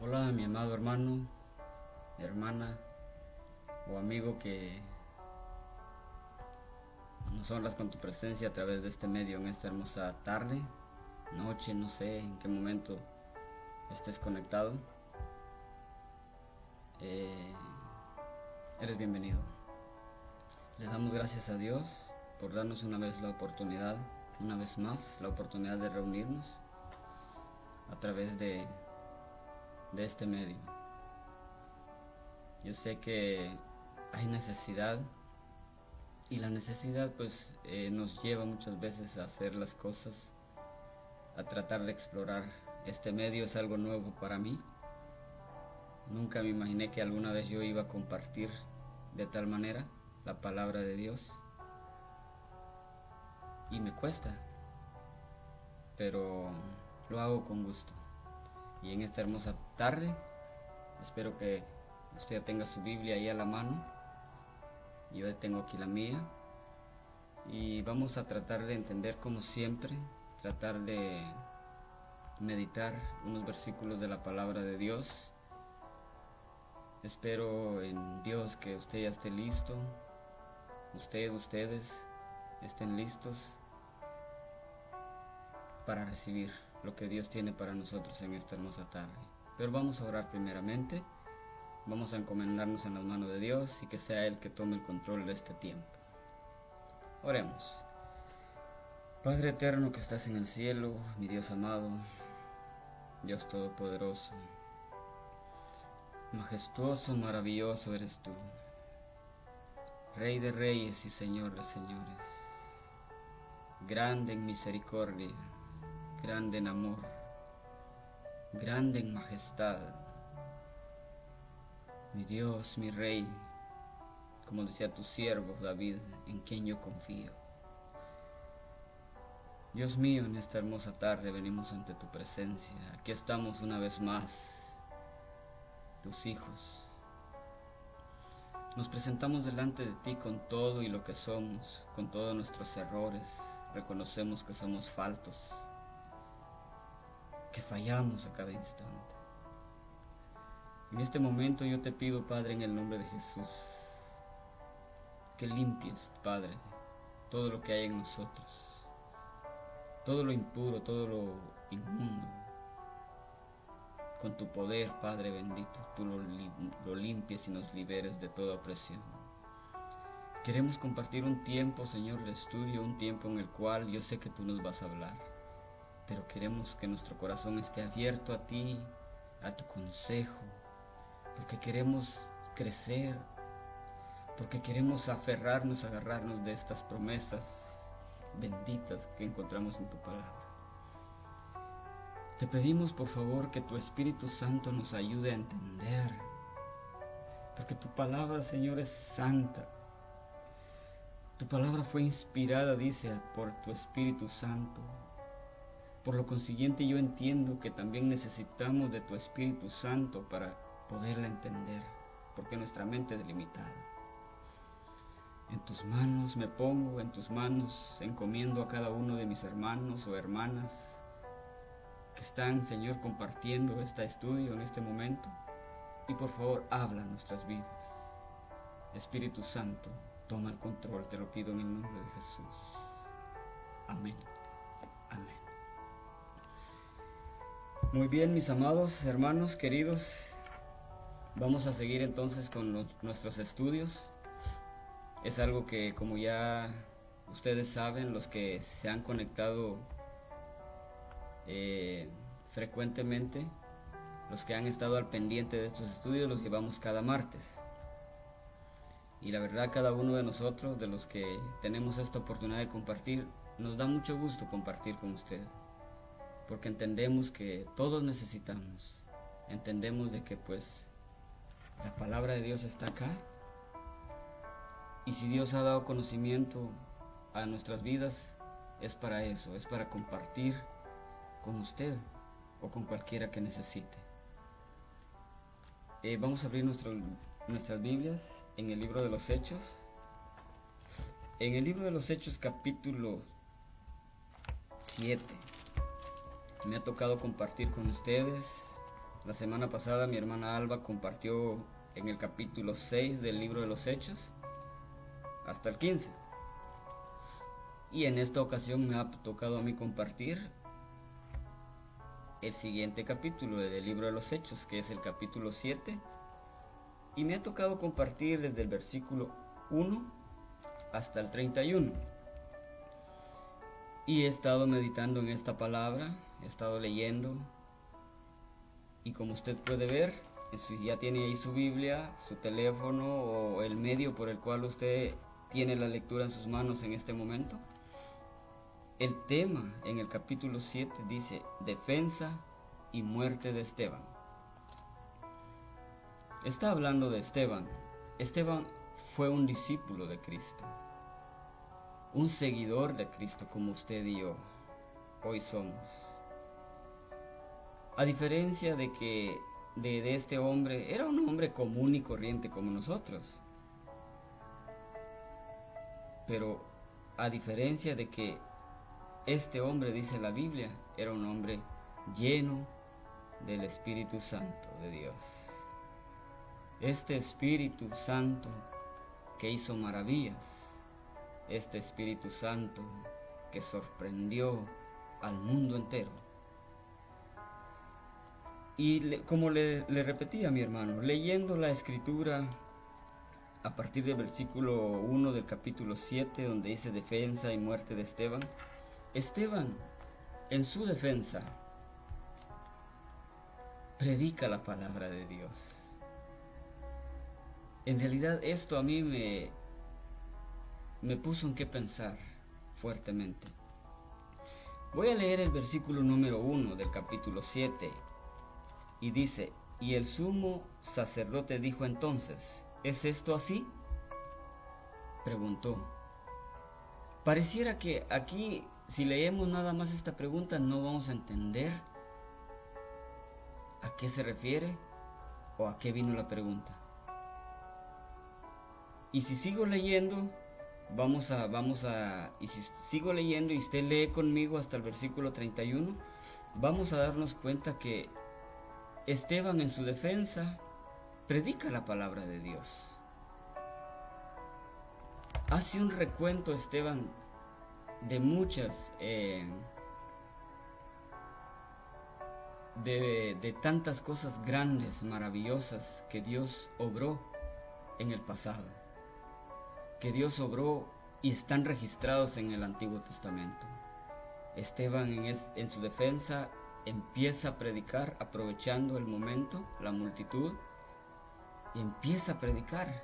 Hola, mi amado hermano, hermana o amigo que nos honras con tu presencia a través de este medio en esta hermosa tarde, noche, no sé en qué momento estés conectado. Eh, Eres bienvenido. Le damos gracias a Dios por darnos una vez una vez más, la oportunidad de reunirnos a través de este medio. Yo sé que hay necesidad y la necesidad nos lleva muchas veces a hacer las cosas, a tratar de explorar. Este medio es algo nuevo para mí. Nunca me imaginé que alguna vez yo iba a compartir de tal manera la palabra de Dios. Y me cuesta, pero lo hago con gusto. Y en esta hermosa tarde, espero que usted tenga su Biblia ahí a la mano. Yo tengo aquí la mía. Y vamos a tratar de entender, como siempre, tratar de meditar unos versículos de la palabra de Dios. Espero en Dios que usted ya esté listo, ustedes estén listos para recibir lo que Dios tiene para nosotros en esta hermosa tarde. Pero vamos a orar primeramente, vamos a encomendarnos en las manos de Dios y que sea Él que tome el control de este tiempo. Oremos. Padre eterno que estás en el cielo, mi Dios amado, Dios todopoderoso, majestuoso, maravilloso eres tú, Rey de reyes y Señor de señores, grande en misericordia, grande en amor, grande en majestad, mi Dios, mi Rey, como decía tu siervo David, en quien yo confío. Dios mío, en esta hermosa tarde venimos ante tu presencia. Aquí estamos una vez más, tus hijos. Nos presentamos delante de ti con todo y lo que somos, con todos nuestros errores. Reconocemos que somos faltos, que fallamos a cada instante. En este momento yo te pido, Padre, en el nombre de Jesús, que limpies, Padre, todo lo que hay en nosotros, todo lo impuro, todo lo inmundo. Con tu poder, Padre bendito, tú lo limpies y nos liberes de toda opresión. Queremos compartir un tiempo, Señor, de estudio, un tiempo en el cual yo sé que tú nos vas a hablar, pero queremos que nuestro corazón esté abierto a ti, a tu consejo, porque queremos crecer, porque queremos agarrarnos de estas promesas benditas que encontramos en tu palabra. Te pedimos por favor que tu Espíritu Santo nos ayude a entender, porque tu palabra, Señor, es santa. Tu palabra fue inspirada, dice, por tu Espíritu Santo. Por lo consiguiente yo entiendo que también necesitamos de tu Espíritu Santo para poderla entender, porque nuestra mente es limitada. En tus manos me pongo, en tus manos encomiendo a cada uno de mis hermanos o hermanas que están, Señor, compartiendo este estudio en este momento. Y por favor, habla en nuestras vidas. Espíritu Santo, toma el control, te lo pido en el nombre de Jesús. Amén. Amén. Muy bien, mis amados hermanos queridos, vamos a seguir entonces con nuestros estudios. Es algo que, como ya ustedes saben, los que se han conectado frecuentemente, los que han estado al pendiente de estos estudios, los llevamos cada martes. Y la verdad, cada uno de nosotros, de los que tenemos esta oportunidad de compartir, nos da mucho gusto compartir con usted, porque entendemos que todos necesitamos, entendemos de que la palabra de Dios está acá, y si Dios ha dado conocimiento a nuestras vidas, es para eso, es para compartir con usted o con cualquiera que necesite. Vamos a abrir nuestras Biblias en el libro de los Hechos. En el libro de los Hechos capítulo 7 me ha tocado compartir con ustedes La semana pasada mi hermana Alba compartió en el capítulo 6 del libro de los Hechos hasta el 15. Y en esta ocasión me ha tocado a mí compartir el siguiente capítulo del libro de los Hechos, que es el capítulo 7. Y me ha tocado compartir desde el versículo 1 hasta el 31. Y he estado meditando en esta palabra, he estado leyendo. Y como usted puede ver, ya tiene ahí su Biblia, su teléfono o el medio por el cual usted tiene la lectura en sus manos en este momento. El tema en el capítulo 7 dice: defensa y muerte de Esteban. Está hablando de Esteban. Esteban fue un discípulo de Cristo, un seguidor de Cristo como usted y yo hoy somos. A diferencia de que de este hombre, era un hombre común y corriente como nosotros. Pero a diferencia de que este hombre, dice la Biblia, era un hombre lleno del Espíritu Santo de Dios. Este Espíritu Santo que hizo maravillas, este Espíritu Santo que sorprendió al mundo entero. Y como le repetía a mi hermano, leyendo la escritura a partir del versículo 1 del capítulo 7, donde dice defensa y muerte de Esteban, Esteban, en su defensa, predica la palabra de Dios. En realidad esto a mí me puso en qué pensar fuertemente. Voy a leer el versículo número 1 del capítulo 7. Y dice: y el sumo sacerdote dijo entonces: ¿es esto así? Preguntó. Pareciera que aquí, si leemos nada más esta pregunta, no vamos a entender a qué se refiere o a qué vino la pregunta. Y si sigo leyendo, y si sigo leyendo y usted lee conmigo hasta el versículo 31, vamos a darnos cuenta que Esteban, en su defensa, predica la palabra de Dios. Hace un recuento Esteban de muchas, de tantas cosas grandes, maravillosas que Dios obró en el pasado, que Dios obró y están registrados en el Antiguo Testamento. Esteban en su defensa empieza a predicar aprovechando el momento, la multitud, y empieza a predicar.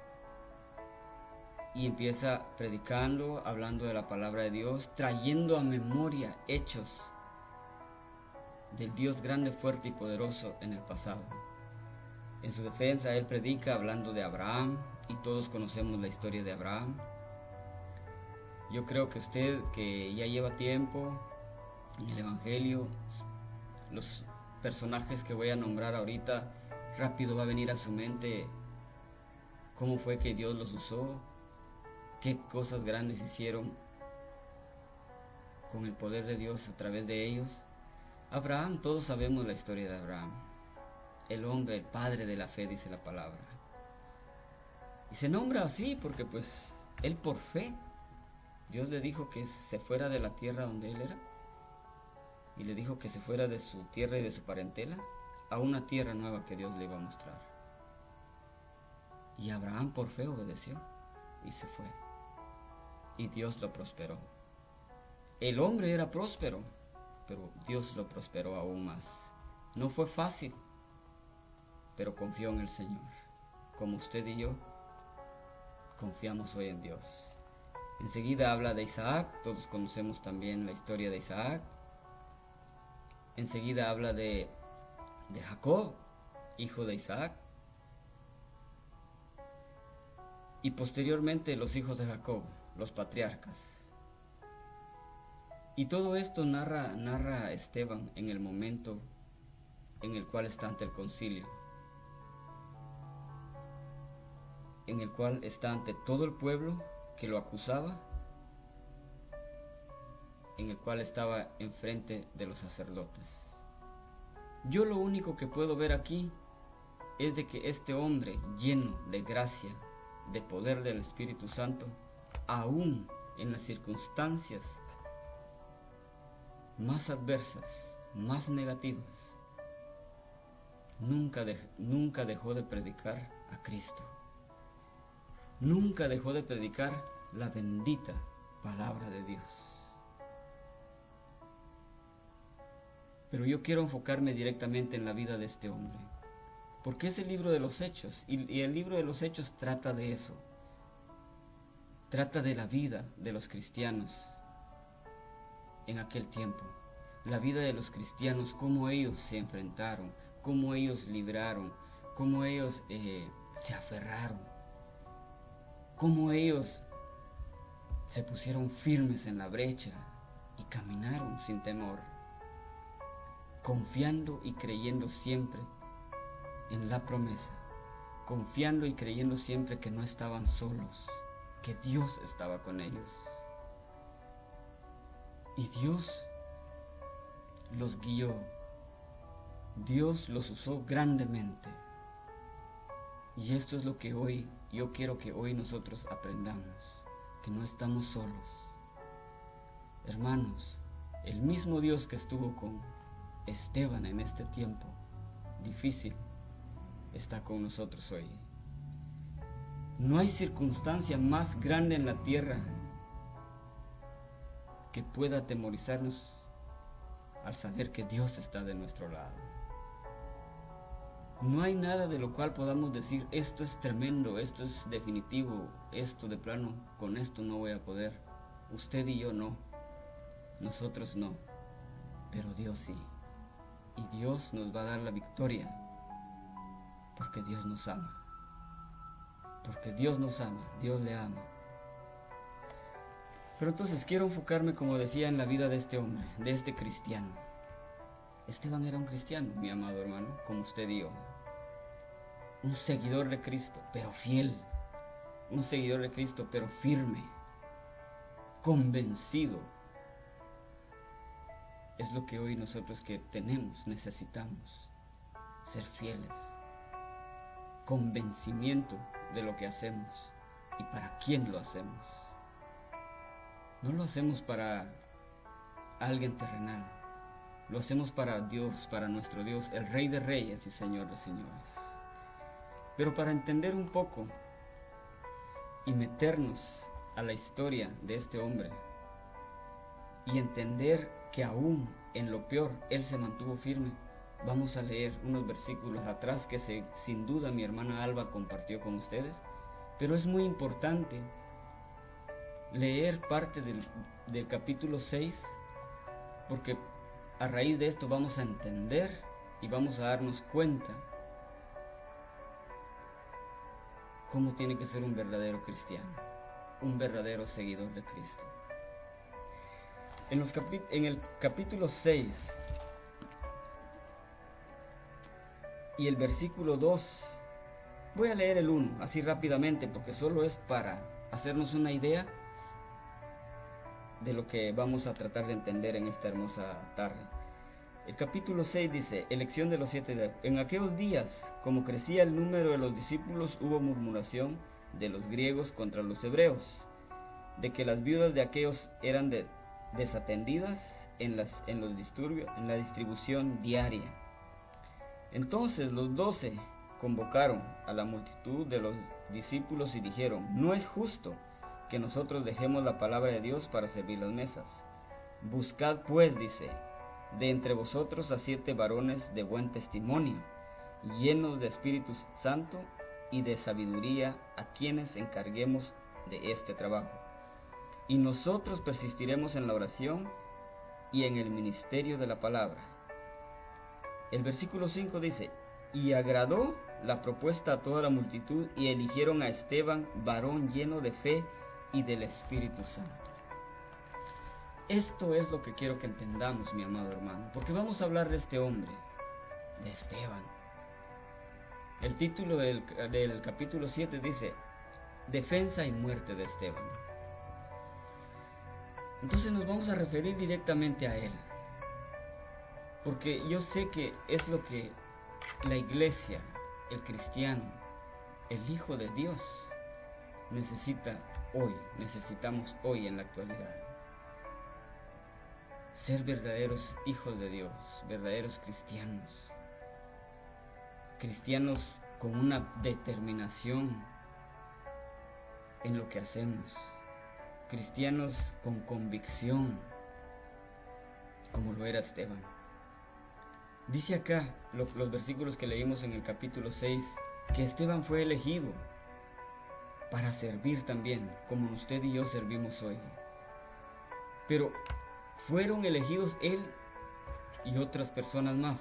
Y empieza predicando, hablando de la palabra de Dios, trayendo a memoria hechos del Dios grande, fuerte y poderoso en el pasado. En su defensa él predica hablando de Abraham, y todos conocemos la historia de Abraham. Yo creo que usted, que ya lleva tiempo en el Evangelio, los personajes que voy a nombrar ahorita, rápido va a venir a su mente cómo fue que Dios los usó, qué cosas grandes hicieron con el poder de Dios a través de ellos. Abraham, todos sabemos la historia de Abraham, el hombre, el padre de la fe, dice la palabra. Y se nombra así porque pues él por fe, Dios le dijo que se fuera de la tierra donde él era, y le dijo que se fuera de su tierra y de su parentela a una tierra nueva que Dios le iba a mostrar. Y Abraham por fe obedeció y se fue. Y Dios lo prosperó. El hombre era próspero, pero Dios lo prosperó aún más. No fue fácil, pero confió en el Señor. Como usted y yo confiamos hoy en Dios. Enseguida habla de Isaac, todos conocemos también la historia de Isaac. Enseguida habla de Jacob, hijo de Isaac. Y posteriormente los hijos de Jacob, los patriarcas. Y todo esto narra Esteban en el momento en el cual está ante el concilio, en el cual está ante todo el pueblo que lo acusaba, en el cual estaba enfrente de los sacerdotes. Yo lo único que puedo ver aquí es de que este hombre lleno de gracia, de poder del Espíritu Santo, aún en las circunstancias más adversas, más negativas, nunca dejó de predicar a Cristo. Nunca dejó de predicar la bendita palabra de Dios. Pero yo quiero enfocarme directamente en la vida de este hombre, porque es el libro de los Hechos, y el libro de los Hechos trata de eso. Trata de la vida de los cristianos en aquel tiempo. La vida de los cristianos, cómo ellos se enfrentaron, cómo ellos libraron, cómo ellos se aferraron, cómo ellos se pusieron firmes en la brecha y caminaron sin temor, confiando y creyendo siempre en la promesa, confiando y creyendo siempre que no estaban solos, que Dios estaba con ellos. Y Dios los guió, Dios los usó grandemente. Y esto es lo que hoy, yo quiero que hoy nosotros aprendamos, que no estamos solos. Hermanos, el mismo Dios que estuvo con Esteban en este tiempo difícil, está con nosotros hoy. No hay circunstancia más grande en la tierra que pueda atemorizarnos al saber que Dios está de nuestro lado. No hay nada de lo cual podamos decir, esto es tremendo, esto es definitivo, esto de plano, con esto no voy a poder. Usted y yo no, nosotros no, pero Dios sí. Y Dios nos va a dar la victoria, porque Dios nos ama. Porque Dios nos ama, Dios le ama. Pero entonces quiero enfocarme, como decía, en la vida de este hombre, de este cristiano. Esteban era un cristiano, mi amado hermano, como usted y yo. Un seguidor de Cristo, pero fiel. Un seguidor de Cristo, pero firme. Convencido. Es lo que hoy nosotros que tenemos, necesitamos. Ser fieles. Convencimiento de lo que hacemos y para quién lo hacemos. No lo hacemos para alguien terrenal. Lo hacemos para Dios, para nuestro Dios, el Rey de Reyes y Señor de Señores. Pero para entender un poco y meternos a la historia de este hombre y entender que aún en lo peor Él se mantuvo firme, vamos a leer unos versículos atrás que sin duda mi hermana Alba compartió con ustedes, pero es muy importante leer parte del capítulo 6, porque a raíz de esto vamos a entender y vamos a darnos cuenta cómo tiene que ser un verdadero cristiano, un verdadero seguidor de Cristo. En el capítulo 6 y el versículo 2, voy a leer el 1 así rápidamente porque solo es para hacernos una idea de lo que vamos a tratar de entender en esta hermosa tarde. El capítulo 6 dice, elección de los 7. En aquellos días, como crecía el número de los discípulos, hubo murmuración de los griegos contra los hebreos, de que las viudas de aquellos eran desatendidas en la distribución diaria. Entonces los 12 convocaron a la multitud de los discípulos y dijeron, no es justo que nosotros dejemos la palabra de Dios para servir las mesas. Buscad pues, dice, de entre vosotros a 7 varones de buen testimonio, llenos de Espíritu Santo y de sabiduría, a quienes encarguemos de este trabajo. Y nosotros persistiremos en la oración y en el ministerio de la palabra. El versículo 5 dice, y agradó la propuesta a toda la multitud y eligieron a Esteban, varón lleno de fe y del Espíritu Santo. Esto es lo que quiero que entendamos, mi amado hermano, porque vamos a hablar de este hombre, de Esteban. El título del capítulo 7 dice, defensa y muerte de Esteban. Entonces nos vamos a referir directamente a él, Porque yo sé que es lo que la iglesia, el cristiano, el Hijo de Dios necesitamos hoy en la actualidad. Ser verdaderos hijos de Dios, verdaderos cristianos. Cristianos con una determinación en lo que hacemos. Cristianos con convicción, como lo era Esteban. Dice acá, los versículos que leímos en el capítulo 6, que Esteban fue elegido para servir también, como usted y yo servimos hoy. Pero fueron elegidos él y otras personas más.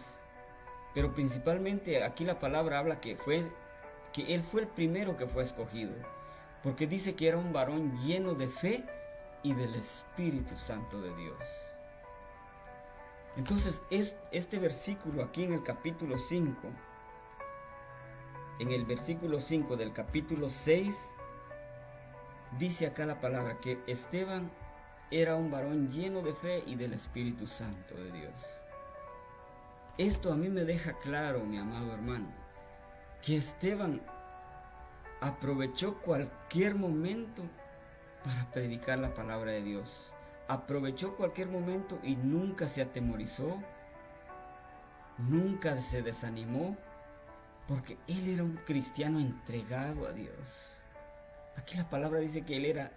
Pero principalmente aquí la palabra habla que él fue el primero que fue escogido, porque dice que era un varón lleno de fe y del Espíritu Santo de Dios. Entonces, este versículo aquí en el capítulo 5, en el versículo 5 del capítulo 6, dice acá la palabra que Esteban era un varón lleno de fe y del Espíritu Santo de Dios. Esto a mí me deja claro, mi amado hermano, que Esteban aprovechó cualquier momento para predicar la palabra de Dios. Aprovechó cualquier momento y nunca se atemorizó, nunca se desanimó, porque él era un cristiano entregado a Dios. Aquí la palabra dice que él era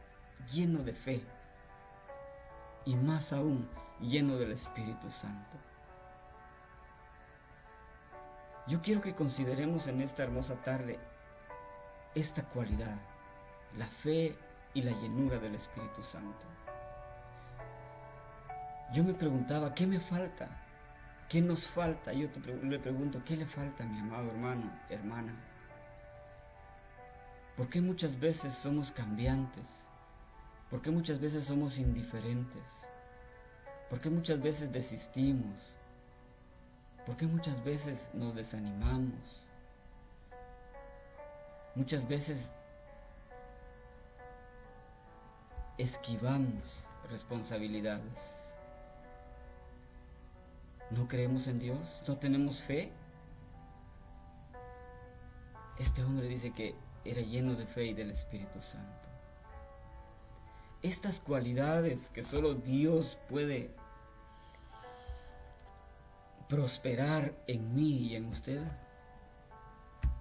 lleno de fe y más aún lleno del Espíritu Santo. Yo quiero que consideremos en esta hermosa tarde esta cualidad, la fe y la llenura del Espíritu Santo. Yo me preguntaba, ¿qué me falta? ¿Qué nos falta? Yo le pregunto, ¿qué le falta a mi amado hermano, hermana? ¿Por qué muchas veces somos cambiantes? ¿Por qué muchas veces somos indiferentes? ¿Por qué muchas veces desistimos? ¿Por qué muchas veces nos desanimamos? Muchas veces esquivamos responsabilidades. ¿No creemos en Dios? ¿No tenemos fe? Este hombre dice que era lleno de fe y del Espíritu Santo. Estas cualidades que solo Dios puede prosperar en mí y en usted,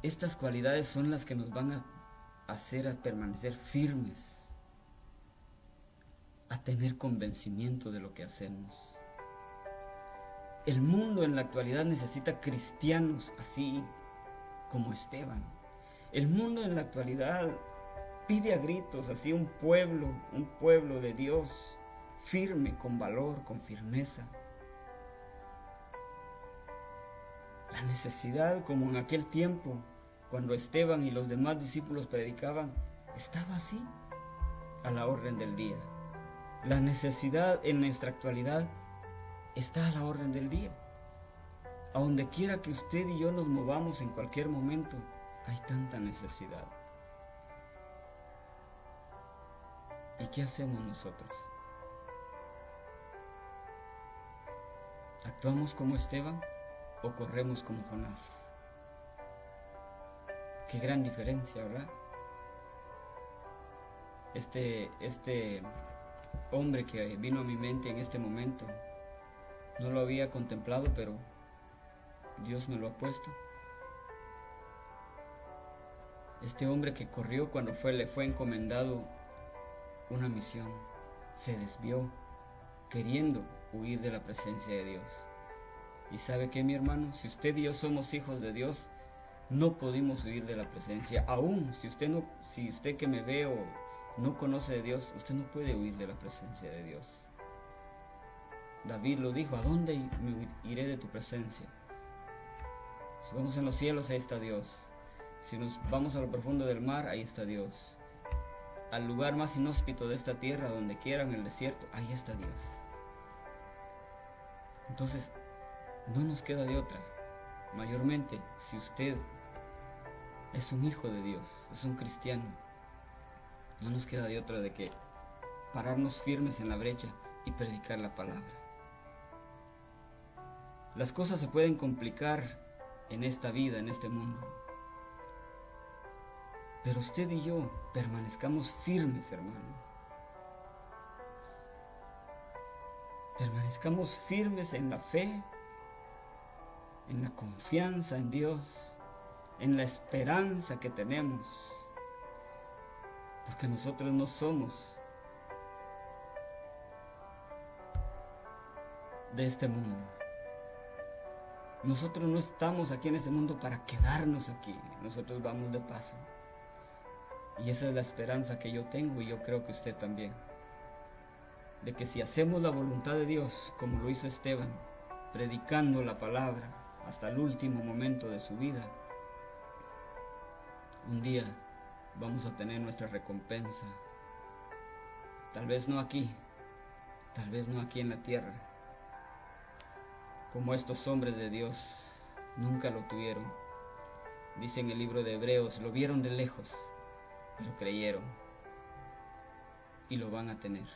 estas cualidades son las que nos van a hacer a permanecer firmes, a tener convencimiento de lo que hacemos. El mundo en la actualidad necesita cristianos así como Esteban. El mundo en la actualidad pide a gritos así un pueblo de Dios firme, con valor, con firmeza. La necesidad, como en aquel tiempo, cuando Esteban y los demás discípulos predicaban, estaba así, a la orden del día. La necesidad en nuestra actualidad está a la orden del día. A donde quiera que usted y yo nos movamos en cualquier momento, hay tanta necesidad. ¿Y qué hacemos nosotros? ¿Actuamos como Esteban o corremos como Jonás? Qué gran diferencia, ¿verdad? Este hombre que vino a mi mente en este momento, no lo había contemplado, pero Dios me lo ha puesto. Este hombre que corrió cuando le fue encomendado una misión, se desvió, queriendo huir de la presencia de Dios. ¿Y sabe qué, mi hermano? Si usted y yo somos hijos de Dios, no podemos huir de la presencia. Aún si usted que me ve o no conoce de Dios, usted no puede huir de la presencia de Dios. David lo dijo, ¿a dónde me iré de tu presencia? Si vamos en los cielos, ahí está Dios. Si nos vamos a lo profundo del mar, ahí está Dios. Al lugar más inhóspito de esta tierra, donde quiera, en el desierto, ahí está Dios. Entonces, no nos queda de otra. Mayormente, si usted es un hijo de Dios, es un cristiano, no nos queda de otra de que pararnos firmes en la brecha y predicar la palabra. Las cosas se pueden complicar en esta vida, en este mundo. Pero usted y yo permanezcamos firmes, hermano. Permanezcamos firmes en la fe, en la confianza en Dios, en la esperanza que tenemos. Porque nosotros no somos de este mundo. Nosotros no estamos aquí en este mundo para quedarnos aquí. Nosotros vamos de paso. Y esa es la esperanza que yo tengo, y yo creo que usted también. De que si hacemos la voluntad de Dios, como lo hizo Esteban, predicando la palabra hasta el último momento de su vida, un día vamos a tener nuestra recompensa. Tal vez no aquí en la tierra, como estos hombres de Dios nunca lo tuvieron. Dice en el libro de Hebreos, lo vieron de lejos, pero creyeron, y lo van a tener.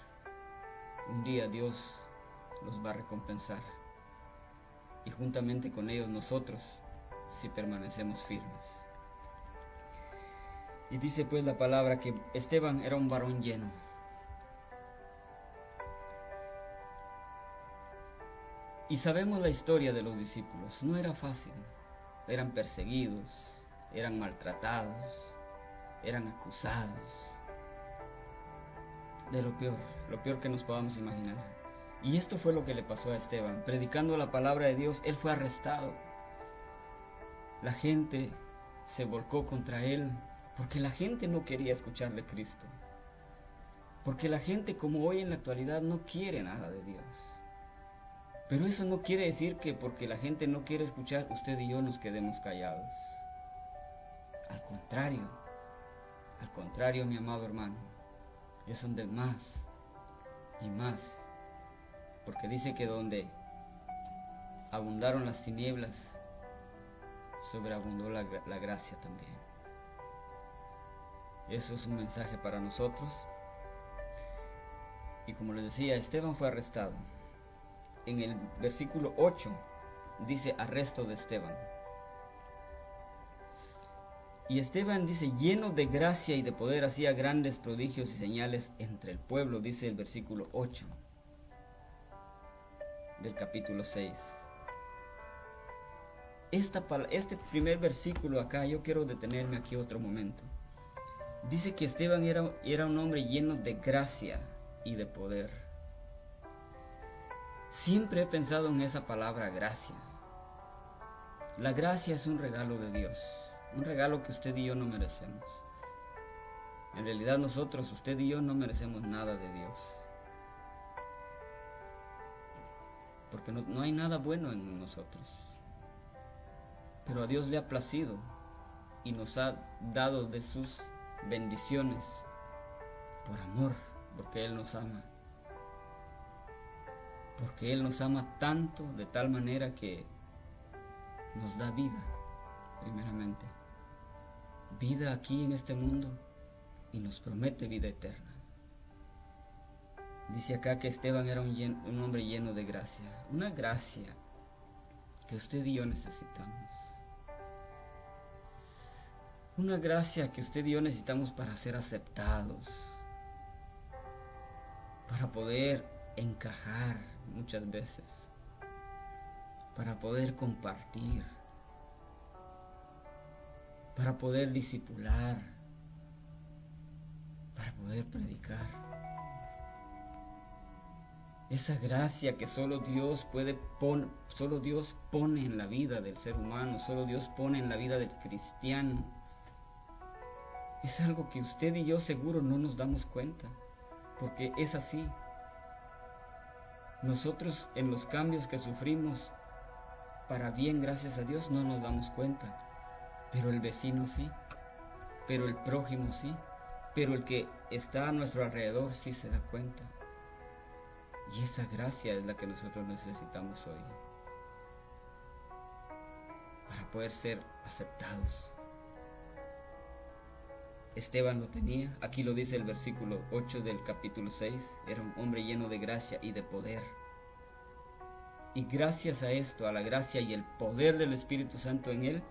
Un día Dios los va a recompensar, y juntamente con ellos nosotros, si permanecemos firmes. Y dice pues la palabra que Esteban era un varón lleno. Y sabemos la historia de los discípulos. No era fácil. Eran perseguidos, eran maltratados, eran acusados. De lo peor que nos podamos imaginar. Y esto fue lo que le pasó a Esteban. Predicando la palabra de Dios, él fue arrestado. La gente se volcó contra él, porque la gente no quería escuchar de Cristo. Porque la gente, como hoy en la actualidad, no quiere nada de Dios. Pero eso no quiere decir que porque la gente no quiere escuchar, usted y yo nos quedemos callados. Al contrario, mi amado hermano, es donde más y más. Porque dice que donde abundaron las tinieblas, sobreabundó la gracia también. Eso es un mensaje para nosotros. Y como les decía, Esteban fue arrestado. En el versículo 8 dice arresto de Esteban. Y Esteban dice, lleno de gracia y de poder, hacía grandes prodigios y señales entre el pueblo, dice el versículo 8 del capítulo 6. Este primer versículo acá, yo quiero detenerme aquí otro momento. Dice que Esteban era un hombre lleno de gracia y de poder. Siempre he pensado en esa palabra gracia. La gracia es un regalo de Dios, un regalo que usted y yo no merecemos. En realidad nosotros, usted y yo, no merecemos nada de Dios. Porque no hay nada bueno en nosotros. Pero a Dios le ha placido y nos ha dado de sus bendiciones por amor, porque Él nos ama. Porque Él nos ama tanto, de tal manera que nos da vida, primeramente. Vida aquí en este mundo, y nos promete vida eterna. Dice acá que Esteban era un hombre lleno de gracia. Una gracia que usted y yo necesitamos. Una gracia que usted y yo necesitamos para ser aceptados. Para poder encajar muchas veces. Para poder compartir. Para poder discipular. Para poder predicar. Esa gracia que solo Dios pone en la vida del ser humano, solo Dios pone en la vida del cristiano. Es algo que usted y yo seguro no nos damos cuenta, porque es así. Nosotros en los cambios que sufrimos, para bien, gracias a Dios, no nos damos cuenta. Pero el vecino sí, pero el prójimo sí, pero el que está a nuestro alrededor sí se da cuenta. Y esa gracia es la que nosotros necesitamos hoy, para poder ser aceptados. Esteban lo tenía, aquí lo dice el versículo 8 del capítulo 6, era un hombre lleno de gracia y de poder. Y gracias a esto, a la gracia y el poder del Espíritu Santo en él,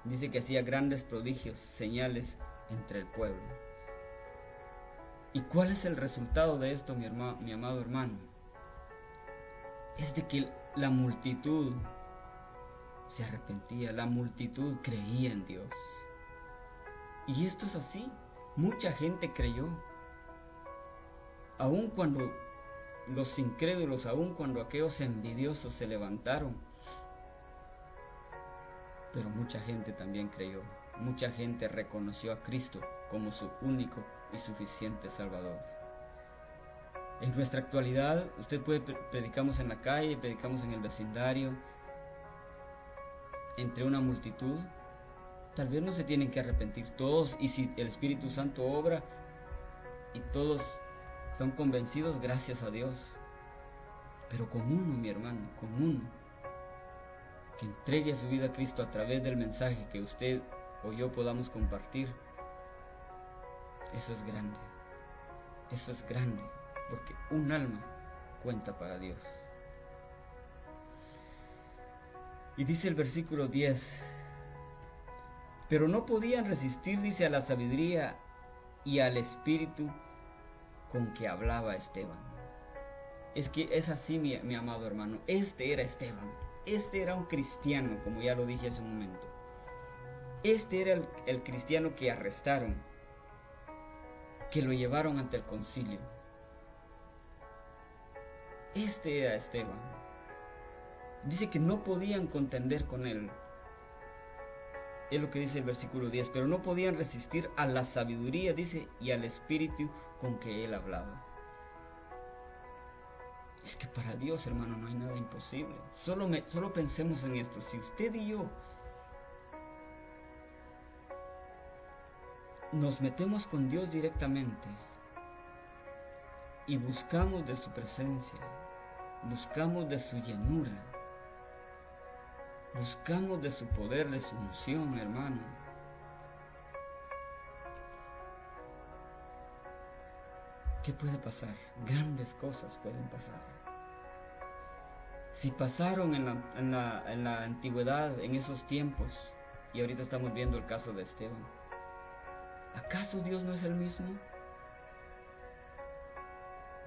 dice que hacía grandes prodigios, señales entre el pueblo. ¿Y cuál es el resultado de esto, mi amado hermano? Es de que la multitud se arrepentía, la multitud creía en Dios. Y esto es así, mucha gente creyó. Aun cuando los incrédulos, aun cuando aquellos envidiosos se levantaron, pero mucha gente también creyó. Mucha gente reconoció a Cristo como su único y suficiente Salvador. En nuestra actualidad, usted puede predicamos en la calle, predicamos en el vecindario, entre una multitud. Tal vez no se tienen que arrepentir todos, y si el Espíritu Santo obra y todos son convencidos, gracias a Dios. Pero con uno, mi hermano, con uno que entregue su vida a Cristo a través del mensaje que usted o yo podamos compartir, eso es grande. Eso es grande, porque un alma cuenta para Dios. Y dice el versículo 10, pero no podían resistir, dice, a la sabiduría y al espíritu con que hablaba Esteban. Es que es así, mi amado hermano. Este era Esteban. Este era un cristiano, como ya lo dije hace un momento. Este era el cristiano que arrestaron, que lo llevaron ante el concilio. Este era Esteban. Dice que no podían contender con él. Es lo que dice el versículo 10. Pero no podían resistir a la sabiduría, dice, y al espíritu con que él hablaba. Es que para Dios, hermano, no hay nada imposible. Solo pensemos en esto. Si usted y yo nos metemos con Dios directamente y buscamos de su presencia, buscamos de su llenura, buscamos de su poder, de su unción, hermano, ¿qué puede pasar? Grandes cosas pueden pasar. Si pasaron en la antigüedad, en esos tiempos, y ahorita estamos viendo el caso de Esteban, ¿acaso Dios no es el mismo?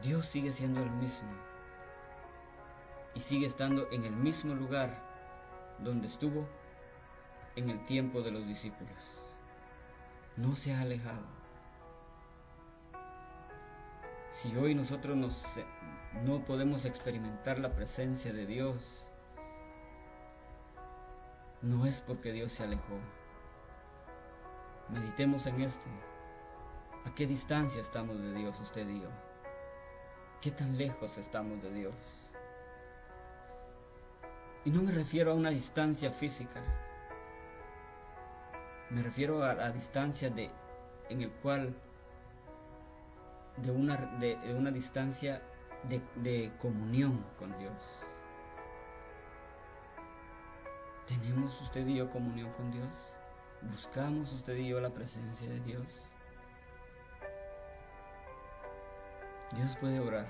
Dios sigue siendo el mismo y sigue estando en el mismo lugar donde estuvo en el tiempo de los discípulos. No se ha alejado. Si hoy nosotros no podemos experimentar la presencia de Dios, no es porque Dios se alejó. Meditemos en esto. ¿A qué distancia estamos de Dios, usted y yo? ¿Qué tan lejos estamos de Dios? Y no me refiero a una distancia física. Me refiero a la distancia en el cual de una distancia de comunión con Dios. ¿Tenemos usted y yo comunión con Dios? ¿Buscamos usted y yo la presencia de Dios? Dios puede obrar.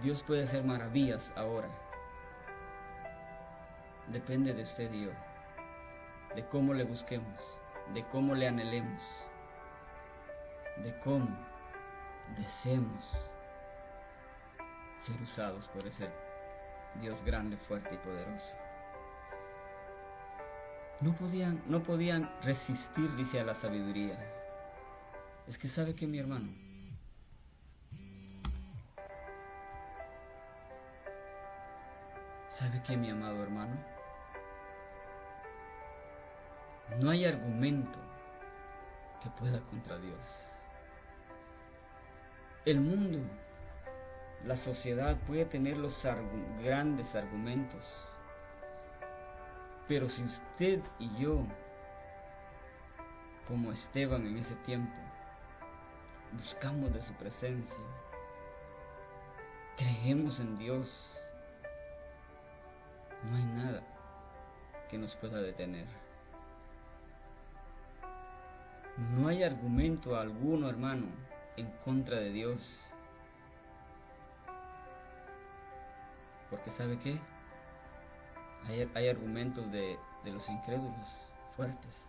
Dios puede hacer maravillas ahora. Depende de usted y yo, de cómo le busquemos, de cómo le anhelemos, de cómo deseemos ser usados por ese Dios grande, fuerte y poderoso. No podían resistir, dice, a la sabiduría. Es que sabe que, mi hermano, ¿sabe qué, mi amado hermano? No hay argumento que pueda contra Dios. El mundo, la sociedad puede tener los grandes argumentos, pero si usted y yo, como Esteban en ese tiempo, buscamos de su presencia, creemos en Dios, no hay nada que nos pueda detener. No hay argumento alguno, hermano, en contra de Dios. Porque ¿sabe qué? Hay argumentos de los incrédulos fuertes.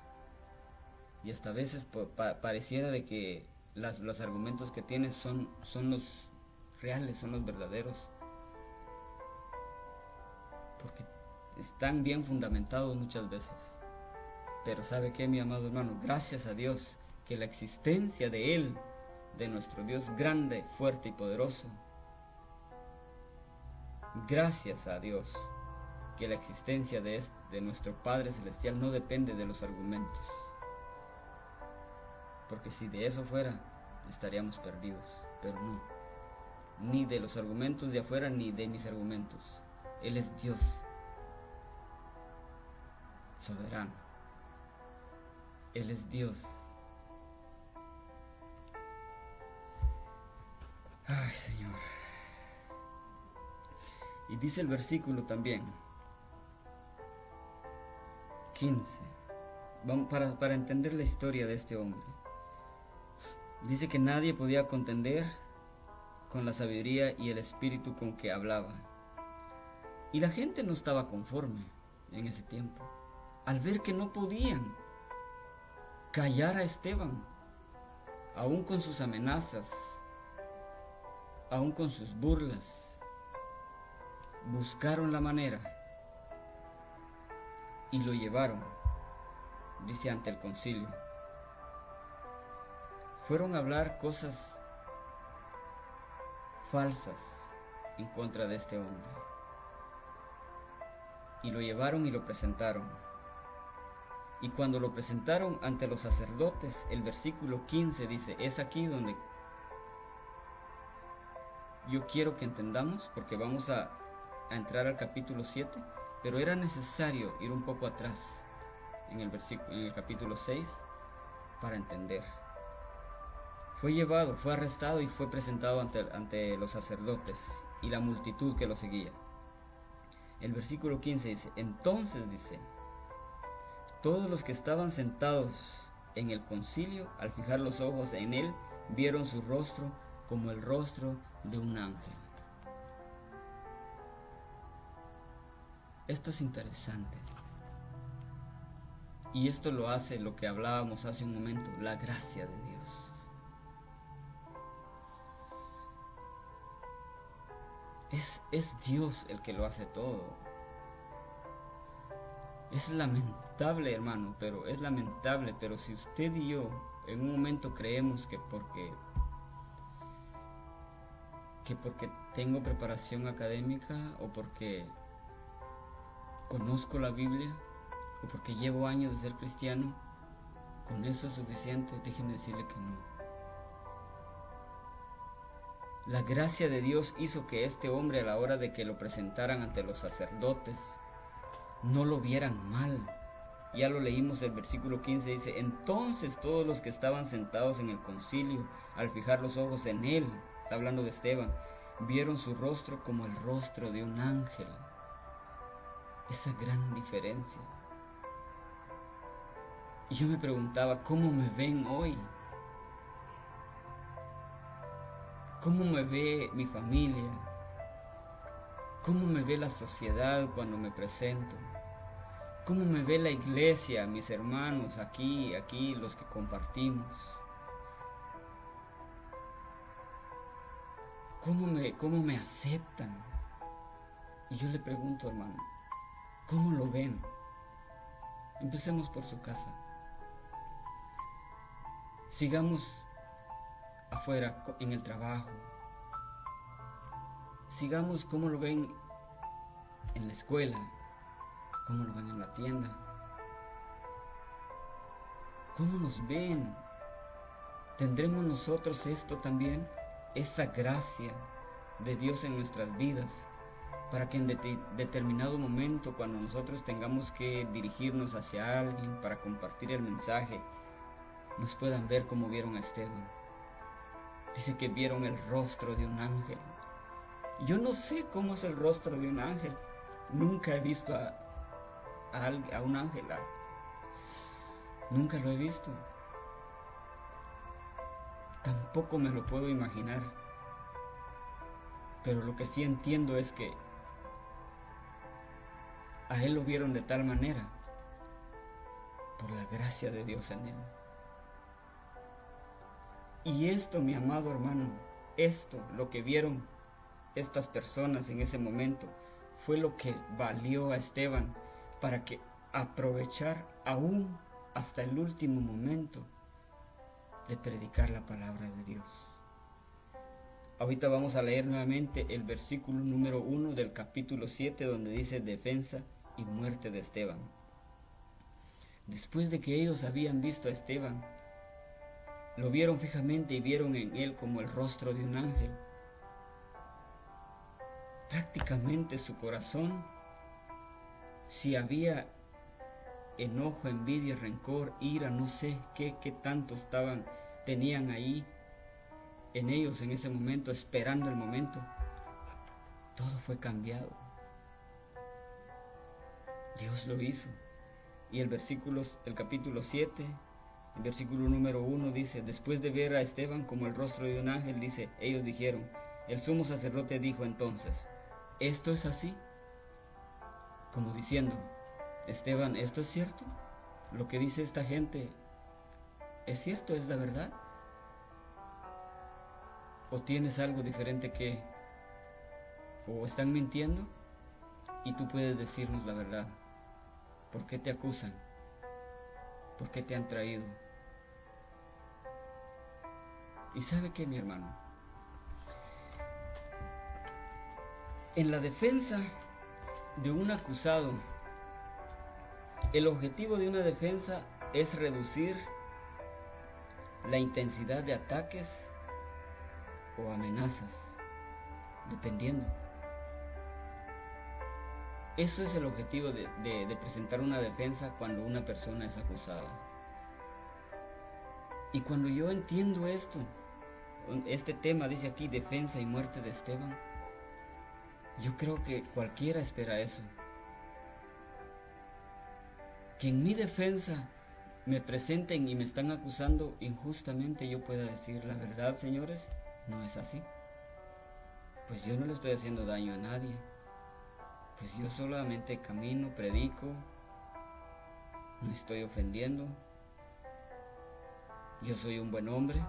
Y hasta a veces pareciera de que los argumentos que tienen son los reales, son los verdaderos. Porque están bien fundamentados muchas veces. Pero ¿sabe qué, mi amado hermano? Gracias a Dios que la existencia de Él, de nuestro Dios grande, fuerte y poderoso, gracias a Dios que la existencia de nuestro Padre Celestial no depende de los argumentos. Porque si de eso fuera, estaríamos perdidos. Pero no, ni de los argumentos de afuera, ni de mis argumentos. Él es Dios soberano. Él es Dios. Ay, Señor. Y dice el versículo también 15, para entender la historia de este hombre. Dice que nadie podía contender con la sabiduría y el espíritu con que hablaba. Y la gente no estaba conforme en ese tiempo, al ver que no podían callar a Esteban, aún con sus amenazas, aún con sus burlas. Buscaron la manera y lo llevaron, dice, ante el concilio. Fueron a hablar cosas falsas en contra de este hombre. Y lo llevaron y lo presentaron. Y cuando lo presentaron ante los sacerdotes, el versículo 15 dice, es aquí donde yo quiero que entendamos, porque vamos a entrar al capítulo 7, pero era necesario ir un poco atrás en el capítulo 6 para entender. Fue llevado, fue arrestado y fue presentado ante los sacerdotes y la multitud que lo seguía. El versículo 15 dice, entonces dice, todos los que estaban sentados en el concilio, al fijar los ojos en él, vieron su rostro como el rostro de un ángel. Esto es interesante. Y esto lo hace lo que hablábamos hace un momento, la gracia de Dios. Es Dios el que lo hace todo. Es lamentable, hermano, es lamentable, pero si usted y yo en un momento creemos que porque tengo preparación académica o porque conozco la Biblia o porque llevo años de ser cristiano, con eso es suficiente, déjenme decirle que no. La gracia de Dios hizo que este hombre, a la hora de que lo presentaran ante los sacerdotes, no lo vieran mal. Ya lo leímos, el versículo 15 dice, entonces todos los que estaban sentados en el concilio, al fijar los ojos en él, está hablando de Esteban, vieron su rostro como el rostro de un ángel. Esa gran diferencia. Y yo me preguntaba, ¿cómo me ven hoy? ¿Cómo me ve mi familia? ¿Cómo me ve la sociedad cuando me presento? ¿Cómo me ve la iglesia, mis hermanos aquí, los que compartimos? ¿Cómo me aceptan? Y yo le pregunto, hermano, ¿cómo lo ven? Empecemos por su casa. Sigamos afuera, en el trabajo. Sigamos cómo lo ven en la escuela, cómo lo ven en la tienda. ¿Cómo nos ven? ¿Tendremos nosotros esto también? Esa gracia de Dios en nuestras vidas, para que en determinado momento, cuando nosotros tengamos que dirigirnos hacia alguien para compartir el mensaje, nos puedan ver como vieron a Esteban. Dice que vieron el rostro de un ángel. Yo no sé cómo es el rostro de un ángel. Nunca he visto a un ángel. Nunca lo he visto. Tampoco me lo puedo imaginar. Pero lo que sí entiendo es que a él lo vieron de tal manera por la gracia de Dios en él. Y esto, mi amado hermano, esto, lo que vieron estas personas en ese momento, fue lo que valió a Esteban para que aprovechar aún hasta el último momento de predicar la palabra de Dios. Ahorita vamos a leer nuevamente el versículo número 1 del capítulo 7, donde dice defensa y muerte de Esteban. Después de que ellos habían visto a Esteban, lo vieron fijamente y vieron en él como el rostro de un ángel. Prácticamente su corazón, si había enojo, envidia, rencor, ira, no sé qué tanto tenían ahí en ellos en ese momento, esperando el momento, todo fue cambiado. Dios lo hizo. Y el capítulo 7, el versículo número 1 dice, después de ver a Esteban como el rostro de un ángel, dice, ellos dijeron, el sumo sacerdote dijo entonces, ¿esto es así? Como diciendo, Esteban, ¿esto es cierto? ¿Lo que dice esta gente es cierto? ¿Es la verdad? ¿O tienes algo diferente que? ¿O están mintiendo? Y tú puedes decirnos la verdad. ¿Por qué te acusan? ¿Por qué te han traído? ¿Y sabe qué, mi hermano? En la defensa de un acusado, el objetivo de una defensa es reducir la intensidad de ataques o amenazas, dependiendo. Eso es el objetivo de presentar una defensa cuando una persona es acusada. Y cuando yo entiendo esto, este tema dice aquí, defensa y muerte de Esteban, yo creo que cualquiera espera eso. Que en mi defensa me presenten y me están acusando injustamente, yo pueda decir la verdad, señores, no es así. Pues yo no le estoy haciendo daño a nadie. Pues yo solamente camino, predico, no estoy ofendiendo. Yo soy un buen hombre.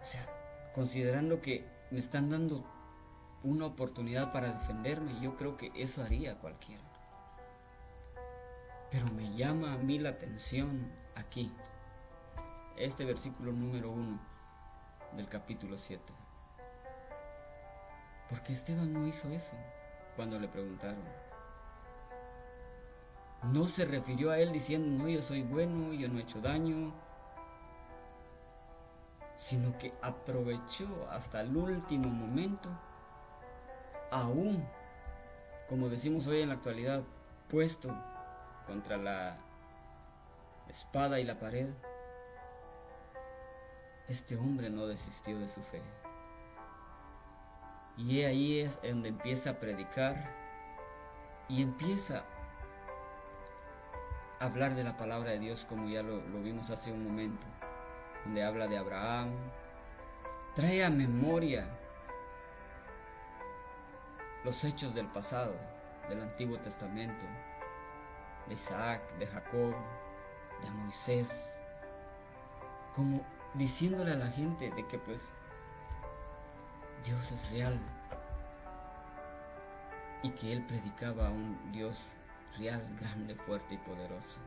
O sea, considerando que me están dando una oportunidad para defenderme, yo creo que eso haría cualquiera. Pero me llama a mí la atención aquí, este versículo número 1 del capítulo 7. Porque Esteban no hizo eso cuando le preguntaron. No se refirió a él diciendo, no, yo soy bueno, yo no he hecho daño, sino que aprovechó hasta el último momento, aún, como decimos hoy en la actualidad, puesto contra la espada y la pared, este hombre no desistió de su fe. Y ahí es donde empieza a predicar y empieza a hablar de la palabra de Dios, como ya lo vimos hace un momento, donde habla de Abraham, trae a memoria los hechos del pasado, del Antiguo Testamento, de Isaac, de Jacob, de Moisés, como diciéndole a la gente de que pues Dios es real y que él predicaba a un Dios real, grande, fuerte y poderoso.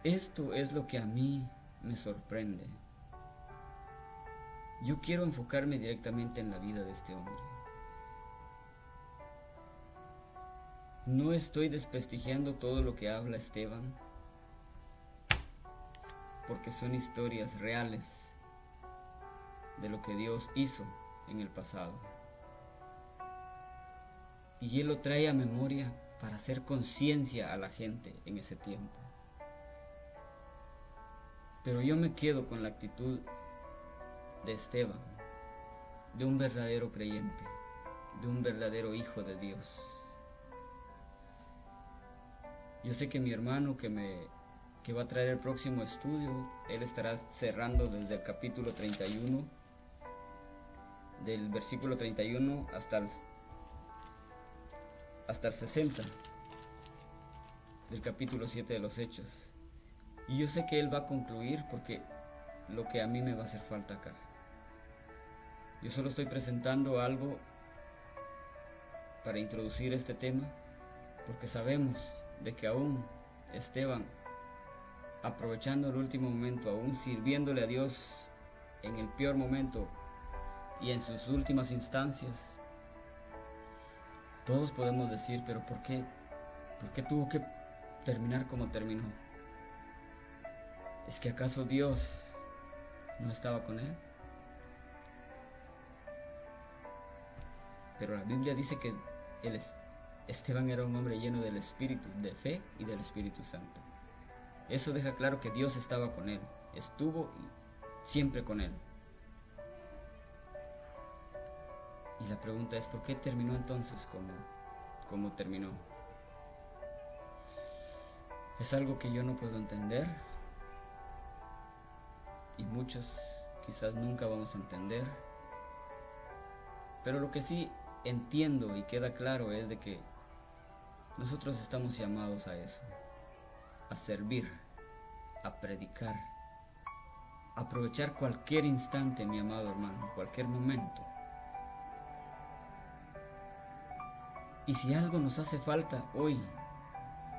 Esto es lo que a mí me sorprende. Yo quiero enfocarme directamente en la vida de este hombre. No estoy desprestigiando todo lo que habla Esteban, porque son historias reales de lo que Dios hizo en el pasado. Y Él lo trae a memoria para hacer conciencia a la gente en ese tiempo. Pero yo me quedo con la actitud de Esteban, de un verdadero creyente, de un verdadero hijo de Dios. Yo sé que mi hermano que va a traer el próximo estudio, él estará cerrando desde el capítulo 31, del versículo 31 hasta el 60 del capítulo 7 de los Hechos. Y yo sé que Él va a concluir porque lo que a mí me va a hacer falta acá. Yo solo estoy presentando algo para introducir este tema, porque sabemos de que aún Esteban, aprovechando el último momento, aún sirviéndole a Dios en el peor momento y en sus últimas instancias, todos podemos decir, pero ¿por qué? ¿Por qué tuvo que terminar como terminó? ¿Es que acaso Dios no estaba con él? Pero la Biblia dice que Esteban era un hombre lleno del Espíritu, de fe y del Espíritu Santo. Eso deja claro que Dios estaba con él, estuvo siempre con él. Y la pregunta es, ¿por qué terminó entonces como terminó? Es algo que yo no puedo entender y muchos quizás nunca vamos a entender. Pero lo que sí entiendo y queda claro es de que nosotros estamos llamados a eso, a servir, a predicar, a aprovechar cualquier instante, mi amado hermano, cualquier momento. Y si algo nos hace falta hoy,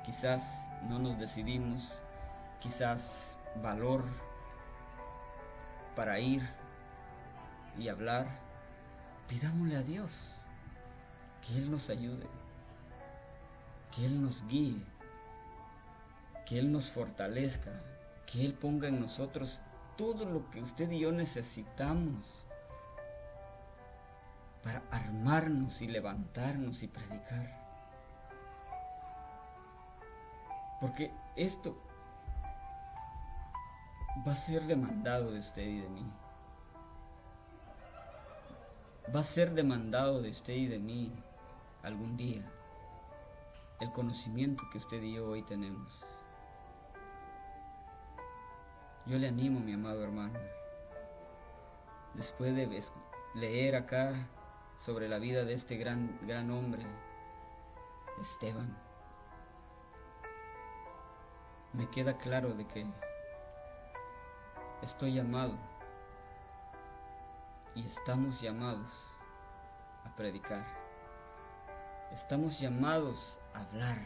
quizás no nos decidimos, quizás valor para ir y hablar, pidámosle a Dios que Él nos ayude, que Él nos guíe, que Él nos fortalezca, que Él ponga en nosotros todo lo que usted y yo necesitamos para armarnos y levantarnos y predicar. Porque esto va a ser demandado de usted y de mí. Va a ser demandado de usted y de mí algún día el conocimiento que usted y yo hoy tenemos. Yo le animo, mi amado hermano, después de leer acá sobre la vida de este gran hombre, Esteban, me queda claro de que estoy llamado y estamos llamados a predicar. Estamos llamados a hablar,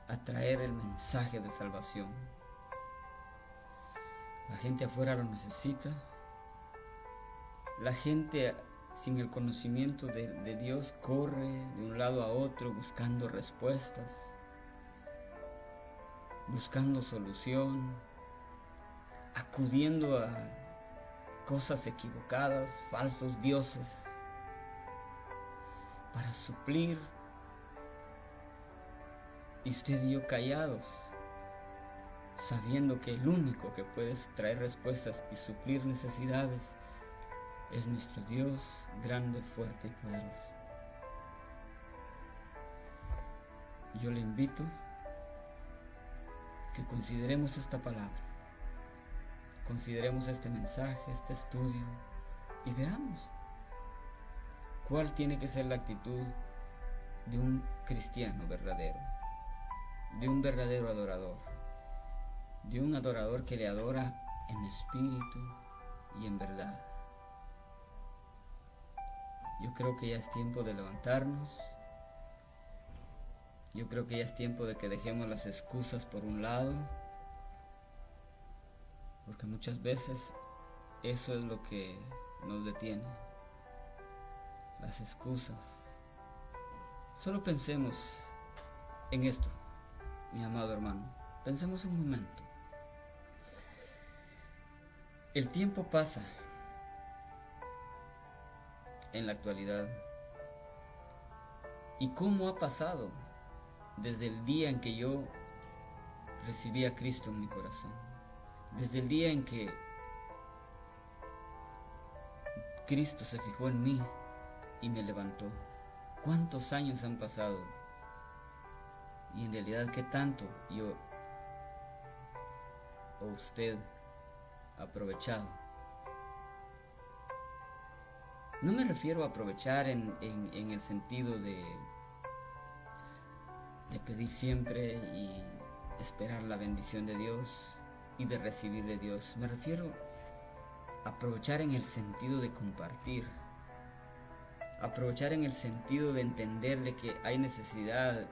a traer el mensaje de salvación. La gente afuera lo necesita. La gente sin el conocimiento de Dios corre de un lado a otro buscando respuestas, buscando solución, acudiendo a cosas equivocadas, falsos dioses, para suplir, y usted y yo callados, sabiendo que el único que puede traer respuestas y suplir necesidades es nuestro Dios grande, fuerte y poderoso. Yo le invito que consideremos esta palabra, consideremos este mensaje, este estudio, y veamos cuál tiene que ser la actitud de un cristiano verdadero, de un verdadero adorador, de un adorador que le adora en espíritu y en verdad. Yo creo que ya es tiempo de levantarnos. Yo creo que ya es tiempo de que dejemos las excusas por un lado, porque muchas veces eso es lo que nos detiene, las excusas. Solo pensemos en esto, mi amado hermano. Pensemos un momento. El tiempo pasa en la actualidad. ¿Y cómo ha pasado desde el día en que yo recibí a Cristo en mi corazón? Desde el día en que Cristo se fijó en mí y me levantó. ¿Cuántos años han pasado? Y en realidad, ¿qué tanto yo o usted ha aprovechado? No me refiero a aprovechar en el sentido de pedir siempre y esperar la bendición de Dios y de recibir de Dios. Me refiero a aprovechar en el sentido de compartir. Aprovechar en el sentido de entender de que hay necesidad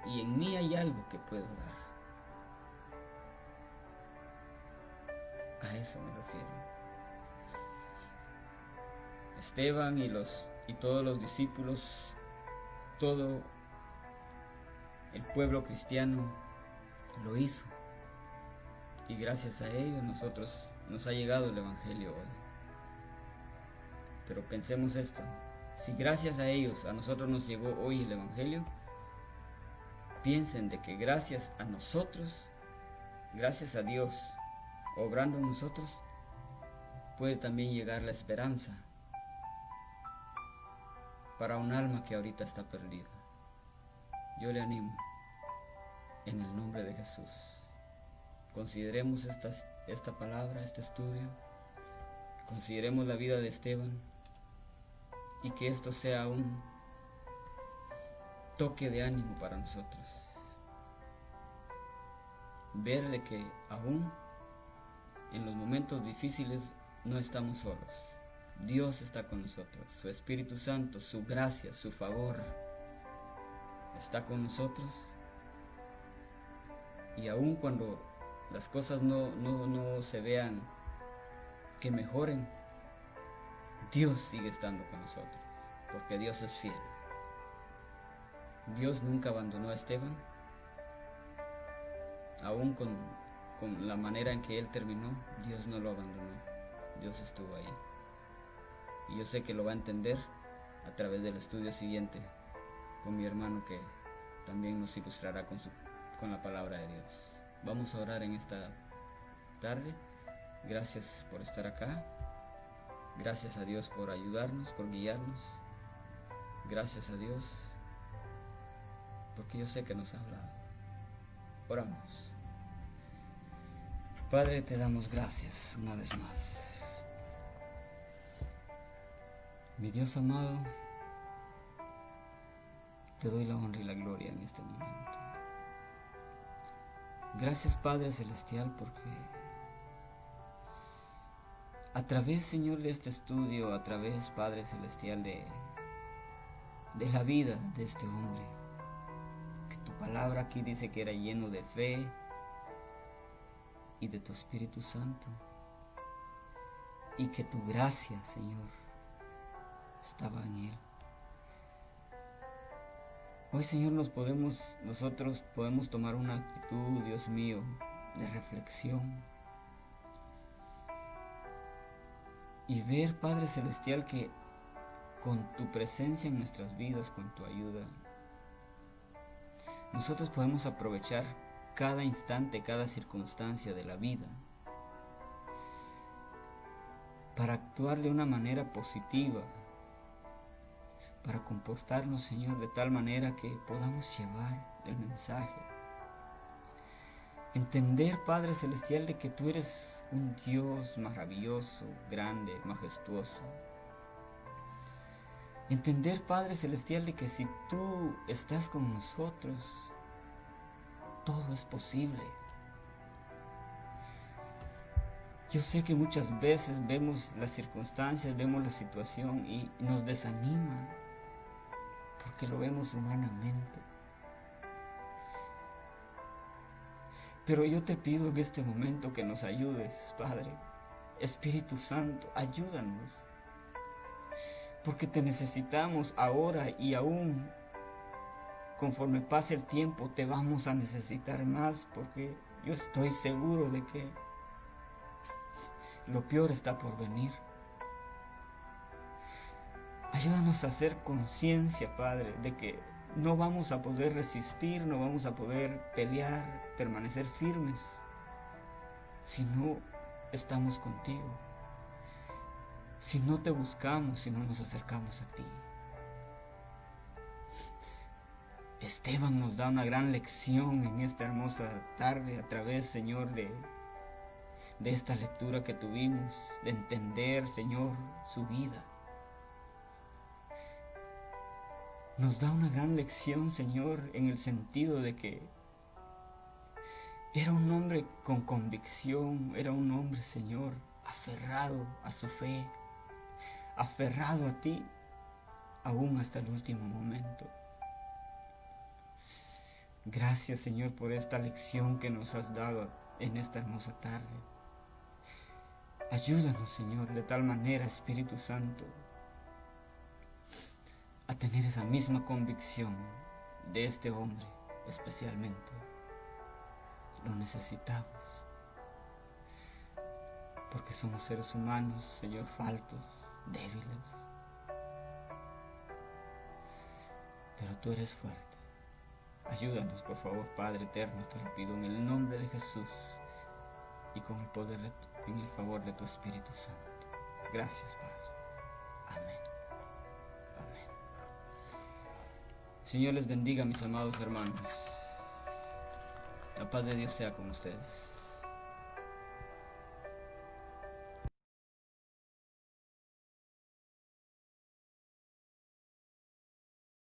y en mí hay algo que puedo dar. A eso me refiero. Esteban y todos los discípulos, todo el pueblo cristiano lo hizo. Y gracias a ellos nos ha llegado el Evangelio hoy. Pero pensemos esto, si gracias a ellos a nosotros nos llegó hoy el Evangelio, piensen de que gracias a nosotros, gracias a Dios, obrando en nosotros, puede también llegar la esperanza para un alma que ahorita está perdida. Yo le animo, en el nombre de Jesús, consideremos esta palabra, este estudio, consideremos la vida de Esteban y que esto sea un toque de ánimo para nosotros. Ver de que aún en los momentos difíciles no estamos solos. Dios está con nosotros, su Espíritu Santo, su gracia, su favor está con nosotros. Y aun cuando las cosas no se vean que mejoren, Dios sigue estando con nosotros, porque Dios es fiel. Dios nunca abandonó a Esteban, aun con la manera en que él terminó, Dios no lo abandonó, Dios estuvo ahí. Y yo sé que lo va a entender a través del estudio siguiente con mi hermano, que también nos ilustrará con la palabra de Dios. Vamos a orar en esta tarde. Gracias por estar acá. Gracias a Dios por ayudarnos, por guiarnos. Gracias a Dios porque yo sé que nos ha hablado. Oramos. Padre, te damos gracias una vez más. Mi Dios amado, te doy la honra y la gloria en este momento. Gracias, Padre Celestial, porque a través, Señor, de este estudio, a través, Padre Celestial, de la vida de este hombre, que tu palabra aquí dice que era lleno de fe y de tu Espíritu Santo, y que tu gracia, Señor, estaba en él. Hoy, Señor, nosotros podemos tomar una actitud, Dios mío, de reflexión y ver, Padre Celestial, que con tu presencia en nuestras vidas, con tu ayuda, nosotros podemos aprovechar cada instante, cada circunstancia de la vida para actuar de una manera positiva, para comportarnos, Señor, de tal manera que podamos llevar el mensaje. Entender, Padre Celestial, de que tú eres un Dios maravilloso, grande, majestuoso. Entender, Padre Celestial, de que si tú estás con nosotros, todo es posible. Yo sé que muchas veces vemos las circunstancias, vemos la situación y nos desanima, porque lo vemos humanamente. Pero yo te pido en este momento que nos ayudes, Padre. Espíritu Santo, ayúdanos. Porque te necesitamos ahora y aún conforme pase el tiempo te vamos a necesitar más, porque yo estoy seguro de que lo peor está por venir. Ayúdanos a hacer conciencia, Padre, de que no vamos a poder resistir, no vamos a poder pelear, permanecer firmes, si no estamos contigo, si no te buscamos, si no nos acercamos a ti. Esteban nos da una gran lección en esta hermosa tarde a través, Señor, de esta lectura que tuvimos, de entender, Señor, su vida. nos da una gran lección, Señor, en el sentido de que era un hombre con convicción, era un hombre, Señor, aferrado a su fe, aferrado a ti, aún hasta el último momento. Gracias, Señor, por esta lección que nos has dado en esta hermosa tarde. Ayúdanos, Señor, de tal manera, Espíritu Santo, a tener esa misma convicción de este hombre especialmente. Lo necesitamos, porque somos seres humanos, Señor, faltos, débiles. Pero tú eres fuerte. Ayúdanos, por favor, Padre eterno, te lo pido en el nombre de Jesús y con el poder, en el favor de tu Espíritu Santo. Gracias, Padre. Amén. Amén. Señor les bendiga, mis amados hermanos. La paz de Dios sea con ustedes.